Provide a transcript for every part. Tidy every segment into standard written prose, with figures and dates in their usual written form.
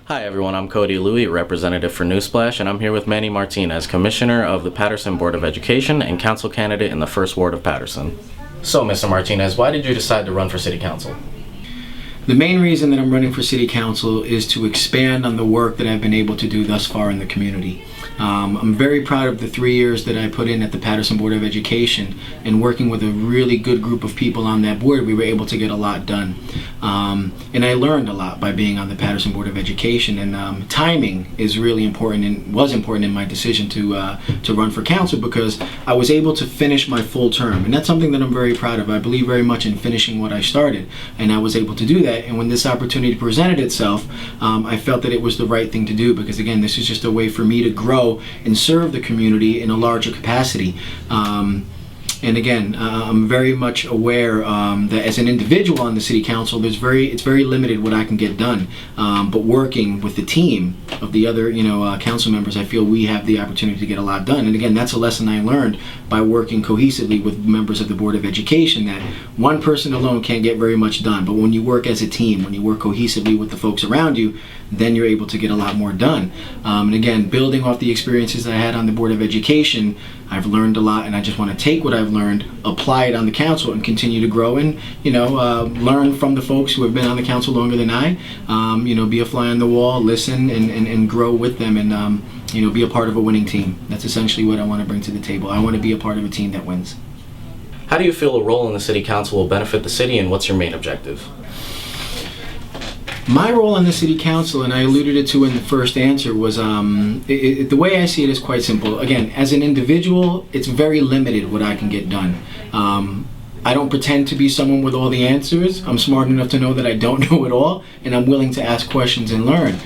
Hi everyone, I'm Cody Louie, representative for Nusplash, and I'm here with Manny Martinez, Commissioner of the Patterson Board of Education and Council candidate in the 1st Ward of Patterson. So, Mr. Martinez, why did you decide to run for City Council? The main reason that I'm running for City Council is to expand on the work that I've been able to do thus far in the community. I'm very proud of the 3 years that I put in at the Patterson Board of Education, and working with a really good group of people on that board, we were able to get a lot done. And I learned a lot by being on the Patterson Board of Education, and timing is really important and was important in my decision to run for council, because I was able to finish my full term, and that's something that I'm very proud of. I believe very much in finishing what I started, and I was able to do that. And when this opportunity presented itself, I felt that it was the right thing to do, because again, this is just a way for me to grow and serve the community in a larger capacity. And again, I'm very much aware that as an individual on the City Council, it's very limited what I can get done. But working with the team of the other council members, I feel we have the opportunity to get a lot done. And again, that's a lesson I learned by working cohesively with members of the Board of Education, that one person alone can't get very much done. But when you work as a team, when you work cohesively with the folks around you, then you're able to get a lot more done. And again, building off the experiences I had on the Board of Education, I've learned a lot, and I just want to take what I've learned, apply it on the council, and continue to grow and learn from the folks who have been on the council longer than I. Be a fly on the wall, listen, and grow with them, and be a part of a winning team. That's essentially what I want to bring to the table. I want to be a part of a team that wins. How do you feel a role in the City Council will benefit the city, and what's your main objective? My role on the City Council, and I alluded it to in the first answer, was the way I see it is quite simple. Again, as an individual, it's very limited what I can get done. I don't pretend to be someone with all the answers. I'm smart enough to know that I don't know it all, and I'm willing to ask questions and learn.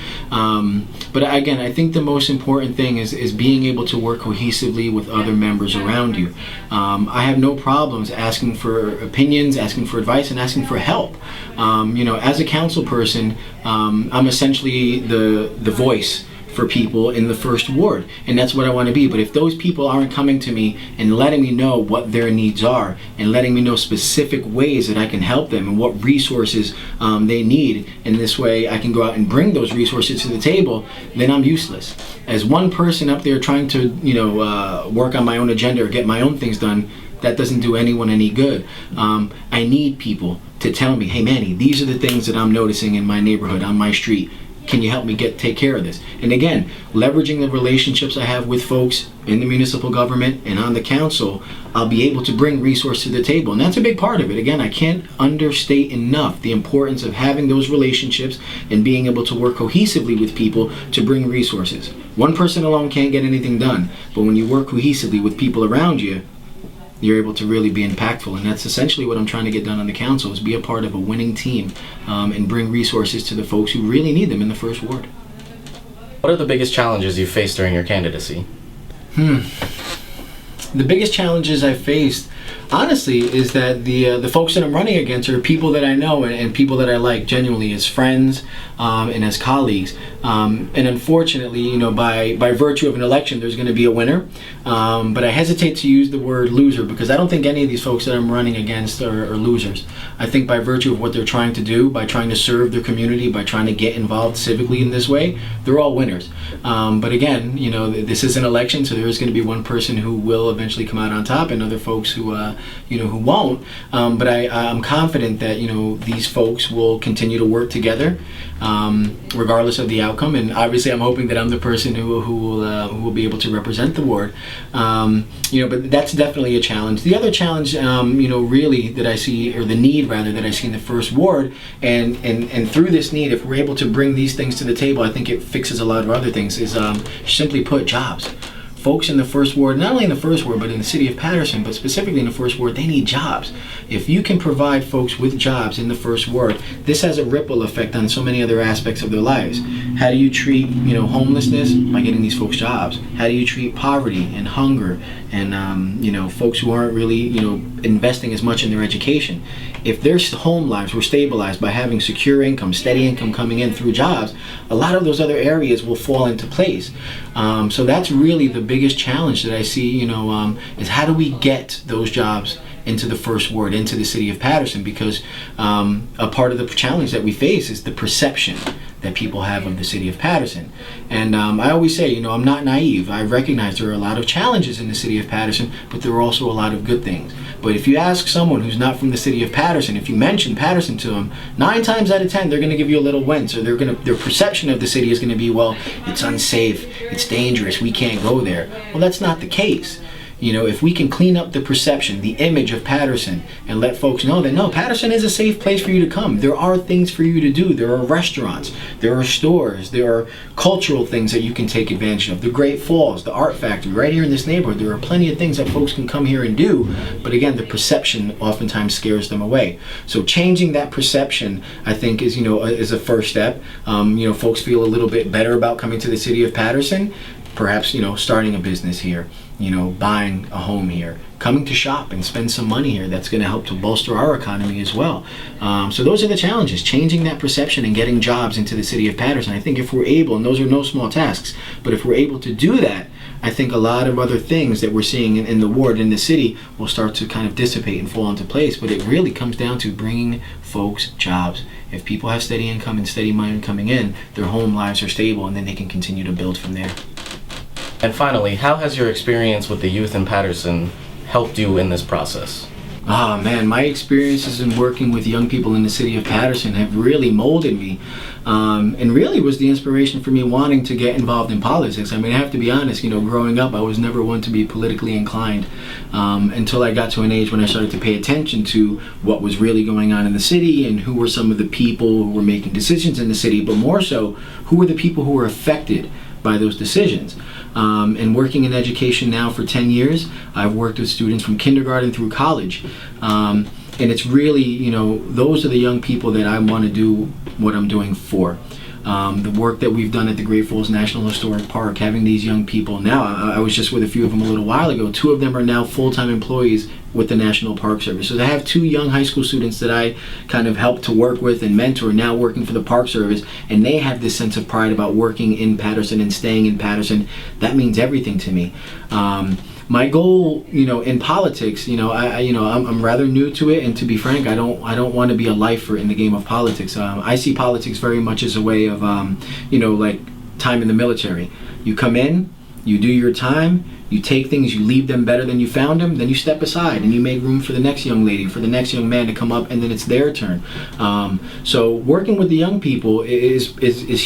But again, I think the most important thing is being able to work cohesively with other members around you. I have no problems asking for opinions, asking for advice, and asking for help. As a council person, I'm essentially the voice for people in the 1st Ward, and that's what I want to be. But if those people aren't coming to me and letting me know what their needs are, and letting me know specific ways that I can help them and what resources they need, in this way I can go out and bring those resources to the table, then I'm useless. As one person up there trying to work on my own agenda or get my own things done, that doesn't do anyone any good. I need people to tell me, hey Manny, these are the things that I'm noticing in my neighborhood, on my street. Can you help me take care of this? And again, leveraging the relationships I have with folks in the municipal government and on the council, I'll be able to bring resources to the table. And that's a big part of it. Again, I can't understate enough the importance of having those relationships and being able to work cohesively with people to bring resources. One person alone can't get anything done, but when you work cohesively with people around you, you're able to really be impactful. And that's essentially what I'm trying to get done on the council, is be a part of a winning team and bring resources to the folks who really need them in the 1st Ward. What are the biggest challenges you faced during your candidacy? The biggest challenges I faced, honestly, is that the folks that I'm running against are people that I know and people that I like genuinely as friends and as colleagues. And unfortunately, by virtue of an election, there's going to be a winner. But I hesitate to use the word loser, because I don't think any of these folks that I'm running against are losers. I think by virtue of what they're trying to do, by trying to serve their community, by trying to get involved civically in this way, they're all winners. But again, this is an election, so there is going to be one person who will eventually come out on top, and other folks who won't. But I'm confident that these folks will continue to work together, regardless of the outcome. And obviously, I'm hoping that I'm the person who will be able to represent the ward. But that's definitely a challenge. The other challenge, really that I see, or the need rather, that I see in the 1st Ward, and through this need, if we're able to bring these things to the table, I think it fixes a lot of other things. Is simply put, jobs. Folks in the 1st Ward, not only in the 1st Ward, but in the city of Patterson, but specifically in the 1st Ward, they need jobs. If you can provide folks with jobs in the 1st Ward, this has a ripple effect on so many other aspects of their lives. How do you treat, homelessness? By getting these folks jobs. How do you treat poverty and hunger and, folks who aren't really, investing as much in their education? If their home lives were stabilized by having secure income, steady income coming in through jobs, a lot of those other areas will fall into place. So that's really the biggest challenge that I see, is how do we get those jobs into the 1st Ward, into the city of Patterson? Because a part of the challenge that we face is the perception that people have of the city of Paterson. And I always say, I'm not naive. I recognize there are a lot of challenges in the city of Paterson, but there are also a lot of good things. But if you ask someone who's not from the city of Paterson, if you mention Paterson to them, 9 times out of 10, they're going to give you a little wince, or their perception of the city is going to be, well, it's unsafe, it's dangerous, we can't go there. Well, that's not the case. If we can clean up the perception, the image of Paterson, and let folks know that, no, Paterson is a safe place for you to come. There are things for you to do. There are restaurants, there are stores, there are cultural things that you can take advantage of. The Great Falls, the Art Factory, right here in this neighborhood, there are plenty of things that folks can come here and do. But again, the perception oftentimes scares them away. So changing that perception, I think, is a first step. Folks feel a little bit better about coming to the city of Paterson. Perhaps, starting a business here, buying a home here, coming to shop and spend some money here. That's going to help to bolster our economy as well. So those are the challenges, changing that perception and getting jobs into the city of Paterson. I think if we're able, and those are no small tasks, but if we're able to do that, I think a lot of other things that we're seeing in the ward, in the city, will start to kind of dissipate and fall into place. But it really comes down to bringing folks jobs. If people have steady income and steady money coming in, their home lives are stable, and then they can continue to build from there. And finally, how has your experience with the youth in Paterson helped you in this process? Oh man, my experiences in working with young people in the city of Paterson have really molded me, and really was the inspiration for me wanting to get involved in politics. I have to be honest, growing up, I was never one to be politically inclined, until I got to an age when I started to pay attention to what was really going on in the city and who were some of the people who were making decisions in the city, but more so, who were the people who were affected by those decisions. And working in education now for 10 years, I've worked with students from kindergarten through college. And it's really, those are the young people that I want to do what I'm doing for. The work that we've done at the Great Falls National Historic Park, having these young people. Now, I was just with a few of them a little while ago. 2 of them are now full-time employees with the National Park Service. So I have 2 young high school students that I kind of helped to work with and mentor, now working for the Park Service, and they have this sense of pride about working in Paterson and staying in Paterson. That means everything to me. My goal, in politics, I'm rather new to it, and to be frank, I don't want to be a lifer in the game of politics. I see politics very much as a way of, like time in the military. You come in, you do your time, you take things, you leave them better than you found them, then you step aside and you make room for the next young lady, for the next young man to come up, and then it's their turn. So working with the young people is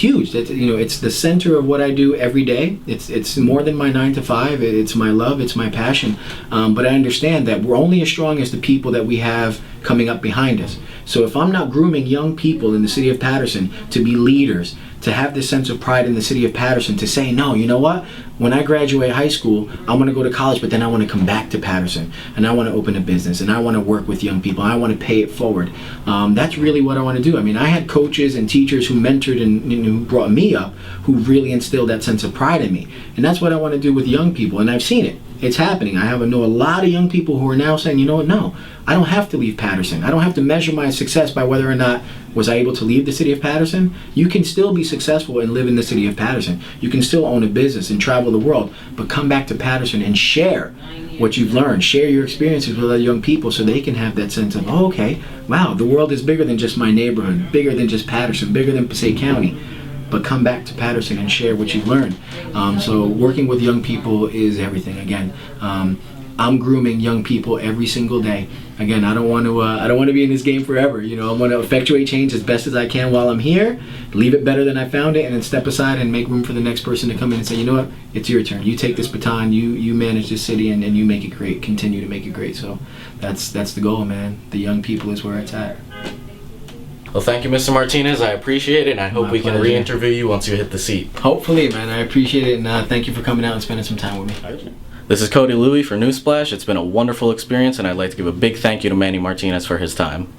huge. That, it's the center of what I do every day. It's more than my 9 to 5. It's my love, it's my passion. But I understand that we're only as strong as the people that we have coming up behind us. So if I'm not grooming young people in the city of Paterson to be leaders, to have this sense of pride in the city of Paterson, to say, no, you know what? When I graduate high school, I want to go to college, but then I want to come back to Paterson, and I want to open a business, and I want to work with young people, and I want to pay it forward. That's really what I want to do. I had coaches and teachers who mentored and who brought me up, who really instilled that sense of pride in me. And that's what I want to do with young people, and I've seen it. It's happening. I know a lot of young people who are now saying, you know what, no, I don't have to leave Paterson. I don't have to measure my success by whether or not was I able to leave the city of Paterson. You can still be successful and live in the city of Paterson. You can still own a business and travel the world, but come back to Paterson and share what you've learned. Share your experiences with other young people so they can have that sense of, oh, okay, wow, the world is bigger than just my neighborhood, bigger than just Paterson, bigger than Passaic County. But come back to Paterson and share what you've learned. So working with young people is everything. Again, I'm grooming young people every single day. Again, I don't want to be in this game forever. I want to effectuate change as best as I can while I'm here, leave it better than I found it, and then step aside and make room for the next person to come in and say, you know what, it's your turn. You take this baton, you manage this city, and you make it great. Continue to make it great. So that's the goal, man. The young people is where it's at. Well, thank you, Mr. Martinez. I appreciate it, and I hope we can re-interview you once you hit the seat. Hopefully, man. I appreciate it, and thank you for coming out and spending some time with me. This is Cody Louie for Nusplash. It's been a wonderful experience, and I'd like to give a big thank you to Manny Martinez for his time.